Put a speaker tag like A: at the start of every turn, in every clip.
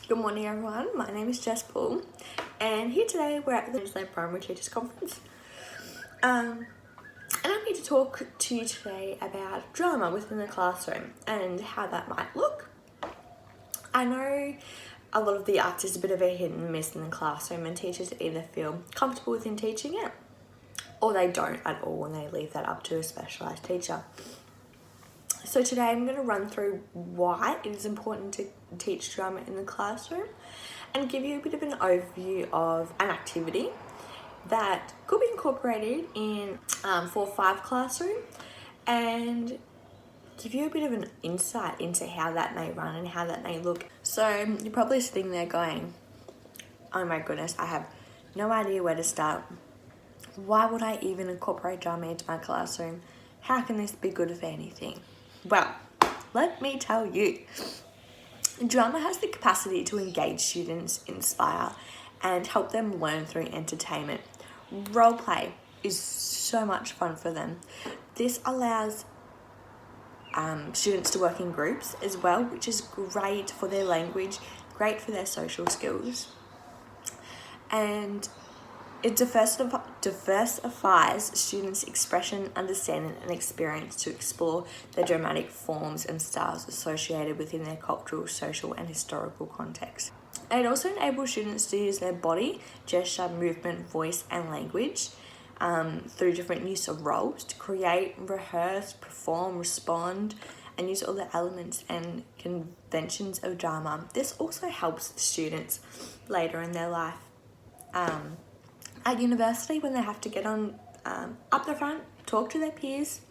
A: Good morning everyone, my name is Jess Paul and here today we're at the Queensland Primary Teachers Conference and I'm here to talk to you today about drama within the classroom and how that might look. I know a lot of the arts is a bit of a hit and miss in the classroom and teachers either feel comfortable within teaching it or they don't at all and they leave that up to a specialised teacher. So today I'm going to run through why it is important to teach drama in the classroom and give you a bit of an overview of an activity that could be incorporated in 4-5 classroom and give you a bit of an insight into how that may run and how that may look. So you're probably sitting there going, oh my goodness, I have no idea where to start. Why would I even incorporate drama into my classroom? How can this be good for anything? Well, let me tell you, drama has the capacity to engage students, inspire, and help them learn through entertainment. Role play is so much fun for them. This allows students to work in groups as well, which is great for their language, great for their social skills. And it diversifies students' expression, understanding, and experience to explore the dramatic forms and styles associated within their cultural, social, and historical context. And it also enables students to use their body, gesture, movement, voice, and language through different use of roles to create, rehearse, perform, respond, and use all the elements and conventions of drama. This also helps the students later in their life. At university, when they have to get on up the front, talk to their peers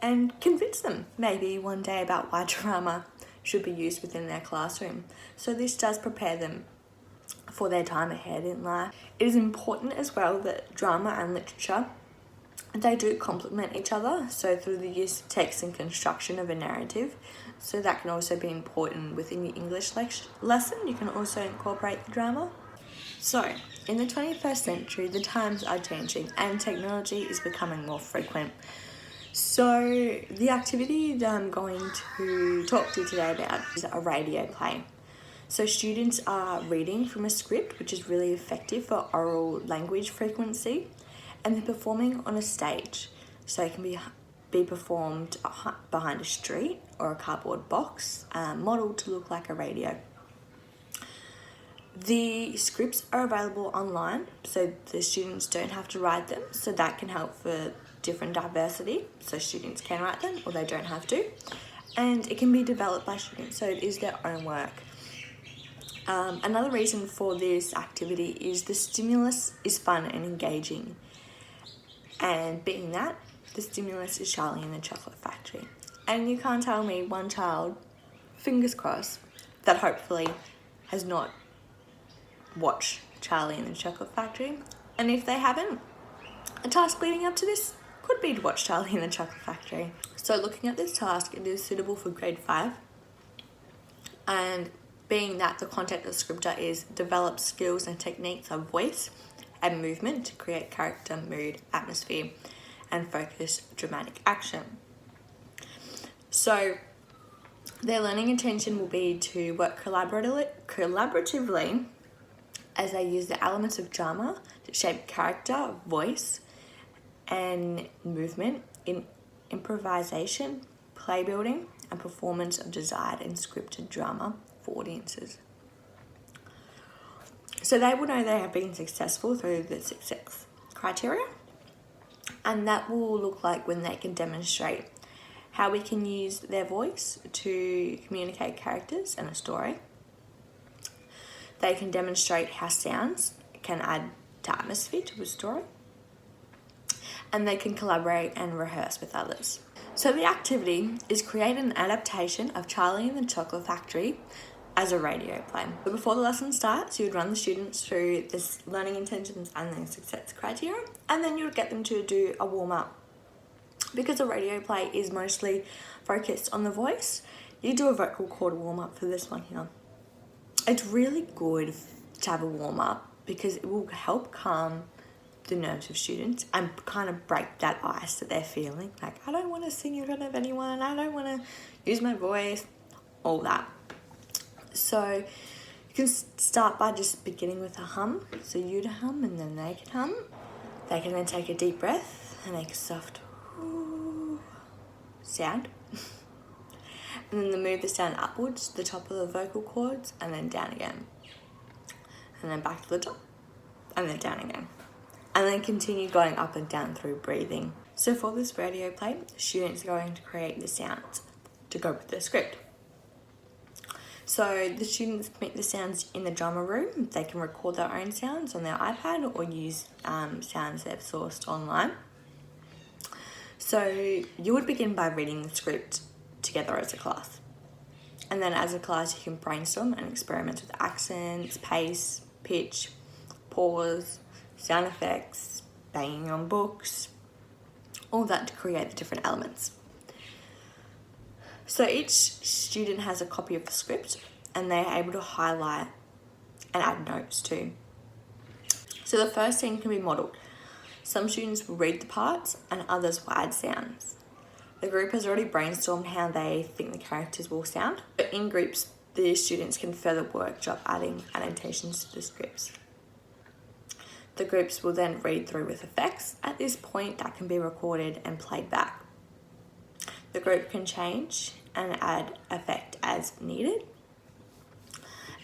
A: and convince them maybe one day about why drama should be used within their classroom. So this does prepare them for their time ahead in life. It is important as well that drama and literature, they do complement each other. So through the use of text and construction of a narrative, so that can also be important within your English lesson. You can also incorporate the drama. So, in the 21st century, the times are changing and technology is becoming more frequent. So, the activity that I'm going to talk to you today about is a radio play. So, students are reading from a script, which is really effective for oral language frequency, and they're performing on a stage. So, it can be performed behind a street or a cardboard box, modelled to look like a radio. The scripts are available online, so the students don't have to write them, so that can help for different diversity, so students can write them or they don't have to, and it can be developed by students, so it is their own work. Another reason for this activity is the stimulus is fun and engaging, and being that, the stimulus is Charlie and the Chocolate Factory. And you can't tell me one child, fingers crossed, that hopefully has not watch Charlie and the Chocolate Factory, and if they haven't, a task leading up to this could be to watch Charlie and the Chocolate Factory. So looking at this task, it is suitable for grade 5, and being that the content of the script is develop skills and techniques of voice and movement to create character, mood, atmosphere, and focus dramatic action. So their learning intention will be to work collaboratively as they use the elements of drama to shape character, voice, and movement in improvisation, play building, and performance of desired and scripted drama for audiences. So they will know they have been successful through the success criteria, and that will look like when they can demonstrate how we can use their voice to communicate characters and a story. They can demonstrate how sounds can add to atmosphere to a story. And they can collaborate and rehearse with others. So the activity is create an adaptation of Charlie and the Chocolate Factory as a radio play. So before the lesson starts, you would run the students through this learning intentions and their success criteria, and then you would get them to do a warm-up. Because a radio play is mostly focused on the voice, you do a vocal cord warm-up for this one here. It's really good to have a warm-up because it will help calm the nerves of students and kind of break that ice that they're feeling. Like, I don't want to sing in front of anyone, I don't want to use my voice, all that. So You can start by just beginning with a hum. So you'd hum and then they can hum. They can then take a deep breath and make a soft sound. And then they move the sound upwards to the top of the vocal cords and then down again. And then back to the top and then down again. And then continue going up and down through breathing. So for this radio play, students are going to create the sounds to go with the script. So the students make the sounds in the drama room. They can record their own sounds on their iPad or use sounds they've sourced online. So you would begin by reading the script together as a class. And then as a class, you can brainstorm and experiment with accents, pace, pitch, pause, sound effects, banging on books, all that to create the different elements. So each student has a copy of the script and they're able to highlight and add notes too. So the first scene can be modelled. Some students will read the parts and others will add sounds. The group has already brainstormed how they think the characters will sound. But in groups, the students can further workshop adding annotations to the scripts. The groups will then read through with effects. At this point, that can be recorded and played back. The group can change and add effect as needed.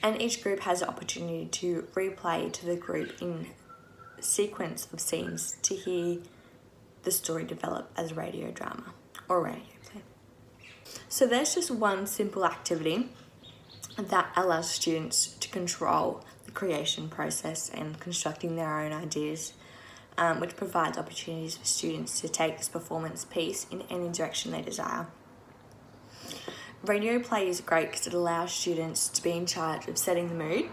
A: And each group has the opportunity to replay to the group in sequence of scenes to hear the story develop as radio drama or radio play. So there's just one simple activity that allows students to control the creation process and constructing their own ideas, which provides opportunities for students to take this performance piece in any direction they desire. Radio play is great because it allows students to be in charge of setting the mood,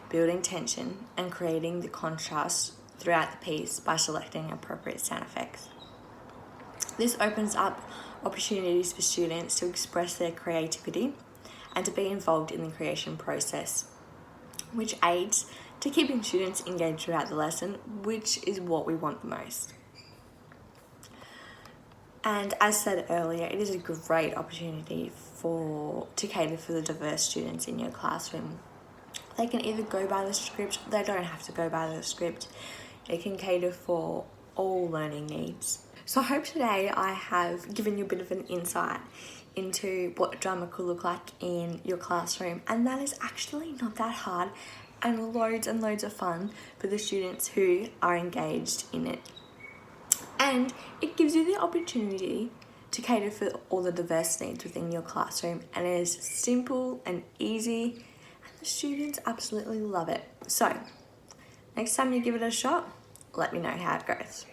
A: building tension, and creating the contrast throughout the piece by selecting appropriate sound effects. This opens up opportunities for students to express their creativity and to be involved in the creation process, which aids to keeping students engaged throughout the lesson, which is what we want the most. And as said earlier, it is a great opportunity to cater for the diverse students in your classroom. They can either go by the script, they don't have to go by the script. It can cater for all learning needs. So I hope today I have given you a bit of an insight into what drama could look like in your classroom, and that is actually not that hard and loads of fun for the students who are engaged in it. And it gives you the opportunity to cater for all the diverse needs within your classroom, and it is simple and easy and the students absolutely love it. So next time you give it a shot, let me know how it goes.